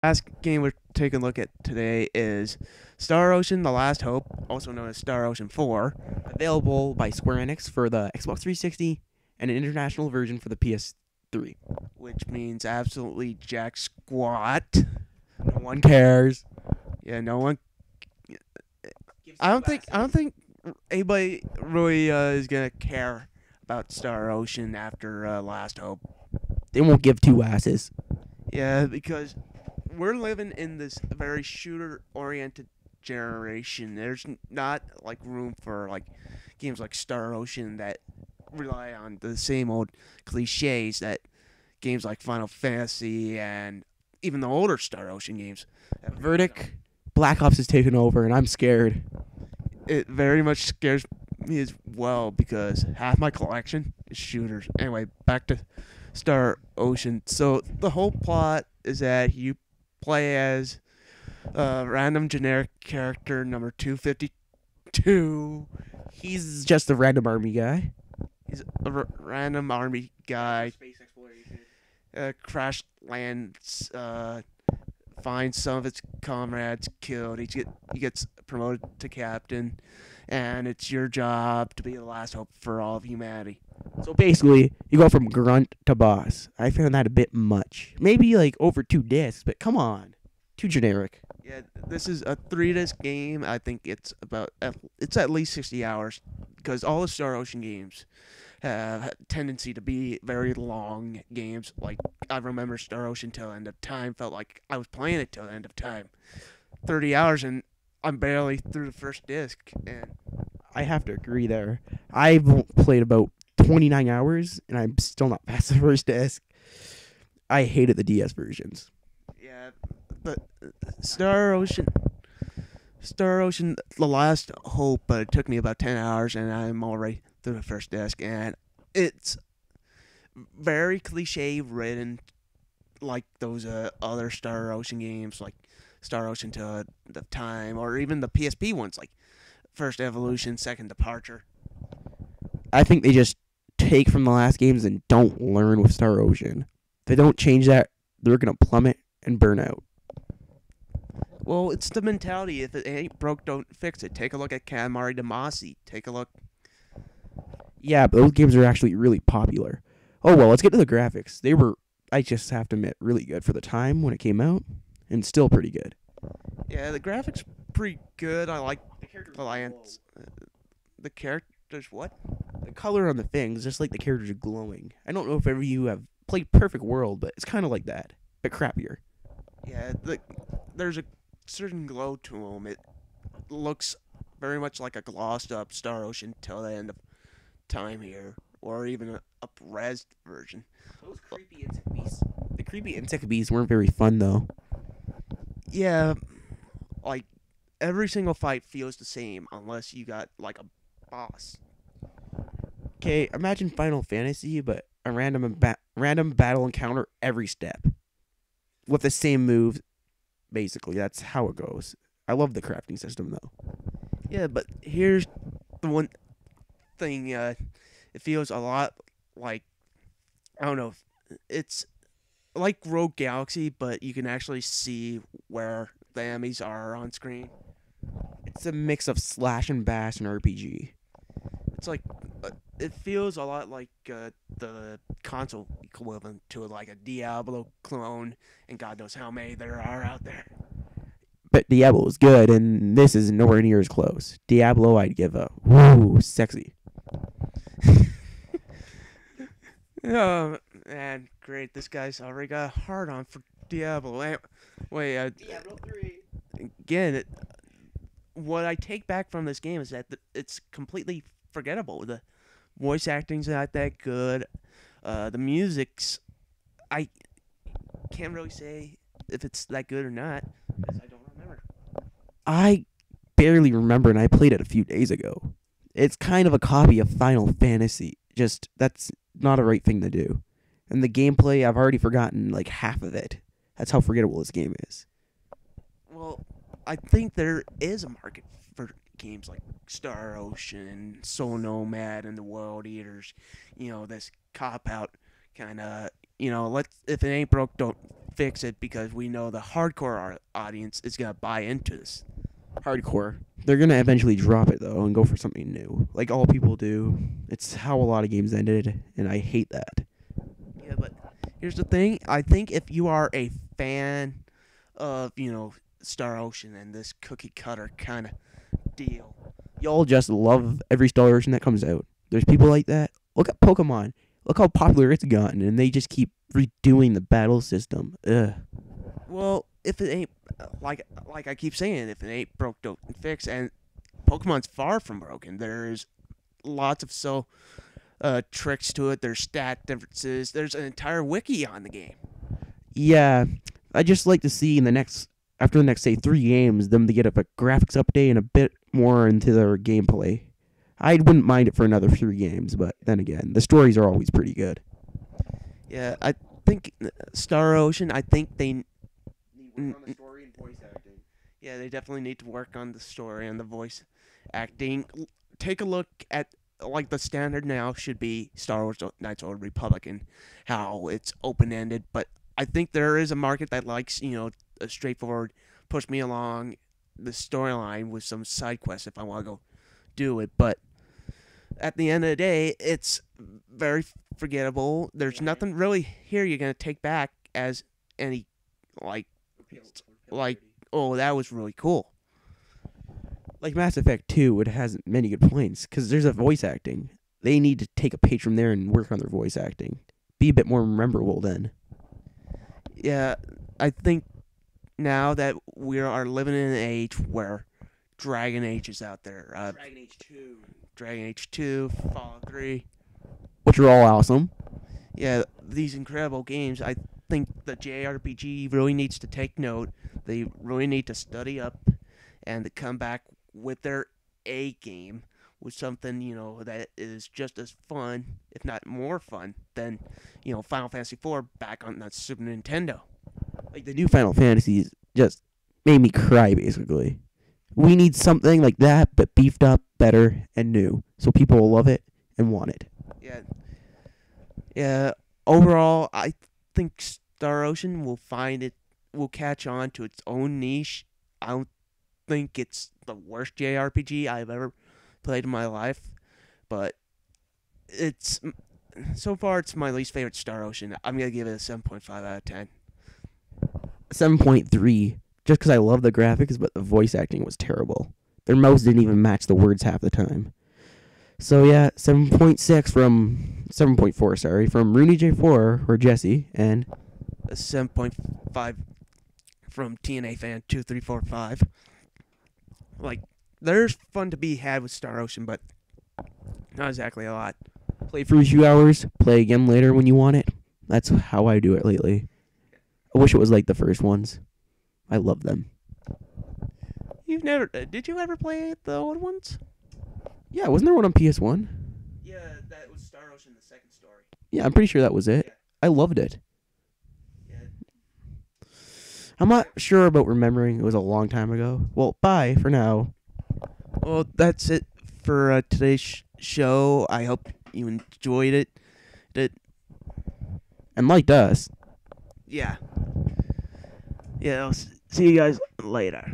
Last game we're taking a look at today is Star Ocean: The Last Hope, also known as Star Ocean 4. Available by Square Enix for the Xbox 360 and an international version for the PS3. Which means absolutely jack squat. No one cares. Yeah, no one. I don't think anybody really is gonna care about Star Ocean after Last Hope. They won't give two asses. Yeah, because we're living in this very shooter-oriented generation. There's not like room for like games like Star Ocean that rely on the same old cliches that games like Final Fantasy and even the older Star Ocean games have relied on. Verdict, Black Ops is taking over, and I'm scared. It very much scares me as well because half my collection is shooters. Anyway, back to Star Ocean. So the whole plot is that you play as random generic character number 252. He's just a random army guy. He's a random army guy. Space exploration. Crash lands, finds some of his comrades killed. He gets promoted to captain, and it's your job to be the last hope for all of humanity. So basically, you go from grunt to boss. I found that a bit much. Maybe like over 2 discs, but come on, too generic. Yeah, this is a 3 disc game. I think it's at least 60 hours because all the Star Ocean games have a tendency to be very long games. Like I remember Star Ocean Till the End of Time felt like I was playing it till the end of time. 30 hours and I'm barely through the first disc. And I have to agree there. I've played about 29 hours, and I'm still not past the first disc. I hated the DS versions. yeah, but Star Ocean, Star Ocean, The Last Hope. But it took me about 10 hours, and I'm already through the first disc, and it's very cliche written, like those other Star Ocean games, like Star Ocean to the Time, or even the PSP ones, like First Evolution, Second Departure. I think they just take from the last games and don't learn with Star Ocean. If they don't change that, they're going to plummet and burn out. Well, it's the mentality. If it ain't broke, don't fix it. Take a look at Katamari Damacy. Take a look. Yeah, but those games are actually really popular. Oh, well, let's get to the graphics. They were, I just have to admit, really good for the time when it came out, and still pretty good. Yeah, the graphics pretty good. I like the Alliance. The characters, what? The color on the things, just like the characters are glowing. I don't know if ever you have played Perfect World, but it's kind of like that, but crappier. Yeah, there's a certain glow to them. It looks very much like a glossed up Star Ocean till the end of time here, or even a up-res version. Those creepy insect beasts. The creepy insect beasts weren't very fun, though. Yeah, like every single fight feels the same unless you got like a boss. Okay, imagine Final Fantasy, but a random battle encounter every step with the same moves. Basically, that's how it goes. I love the crafting system, though. Yeah, but here's the one thing. It feels a lot like I don't know. It's like Rogue Galaxy, but you can actually see where the enemies are on screen. It's a mix of slash and bash and RPG. It's like it feels a lot like the console equivalent to like a Diablo clone, and God knows how many there are out there. But Diablo is good, and this is nowhere near as close. Diablo, I'd give a woo, sexy. Oh man, great! This guy's already got a hard on for Diablo. Wait, Diablo 3. again, what I take back from this game is that it's completely forgettable. The voice acting's not that good. The music's I can't really say if it's that good or not because I don't remember. I barely remember, and I played it a few days ago. It's kind of a copy of Final Fantasy. Just, that's not a right thing to do. And the gameplay, I've already forgotten like half of it. That's how forgettable this game is. Well, I think there is a market for games like Star Ocean, Soul Nomad, and the World Eaters. This cop out kind of, let's if it ain't broke, don't fix it because we know the hardcore audience is gonna buy into this. Hardcore. They're gonna eventually drop it though and go for something new, like all people do. It's how a lot of games ended, and I hate that. Yeah, but here's the thing. I think if you are a fan of, Star Ocean and this cookie cutter kind of deal, Y'all just love every Star Ocean that comes out. There's people like that. Look at Pokemon. Look how popular it's gotten, and they just keep redoing the battle system. Ugh. well, if it ain't like I keep saying, if it ain't broke, don't fix. And Pokemon's far from broken. There's lots of tricks to it. There's stat differences. There's an entire wiki on the game. Yeah, I just like to see after the next say 3 games, them to get up a graphics update and a bit more into their gameplay. I wouldn't mind it for another 3 games, but then again, the stories are always pretty good. Yeah, I think Star Ocean. I think they. On the story and voice acting. Yeah, they definitely need to work on the story and the voice acting. Take a look at the standard now should be Star Wars Knights of the Republic and how it's open ended. But I think there is a market that likes a straightforward push me along the storyline with some side quests if I want to go do it. But at the end of the day, it's very forgettable. There's nothing really here you're gonna take back as any oh, that was really cool. Like Mass Effect 2, it has many good points, because there's a voice acting. They need to take a page from there and work on their voice acting. Be a bit more memorable then. Yeah, I think now that we are living in an age where Dragon Age is out there. Dragon Age 2, Fallout 3. Which are all awesome. Yeah, these incredible games. I think the JRPG really needs to take note. They really need to study up and to come back with their A game with something, that is just as fun, if not more fun, than, Final Fantasy IV back on that Super Nintendo. Like the new Final Fantasies just made me cry, basically. We need something like that, but beefed up, better, and new, so people will love it and want it. Yeah. Overall, I think Star Ocean will catch on to its own niche. I don't think it's the worst JRPG I've ever played in my life, but so far it's my least favorite Star Ocean. I'm gonna give it a 7.5 out of 10. 7.3, just because I love the graphics, but the voice acting was terrible. Their mouths didn't even match the words half the time. So yeah, 7.6 from 7.4, sorry, from Rooney J4 or Jesse, and a 7.5 from TNA fan 2345. There's fun to be had with Star Ocean, but not exactly a lot. Play for a few hours, play again later when you want it. That's how I do it lately. I wish it was like the first ones. I love them. Did you ever play the old ones? Yeah, wasn't there one on PS1? Yeah, that was Star Ocean, the second story. Yeah, I'm pretty sure that was it. Yeah. I loved it. Yeah. I'm not sure about remembering. It was a long time ago. Well, bye for now. Well, that's it for today's show. I hope you enjoyed it. And liked us. Yeah. Yeah, I'll see you guys later.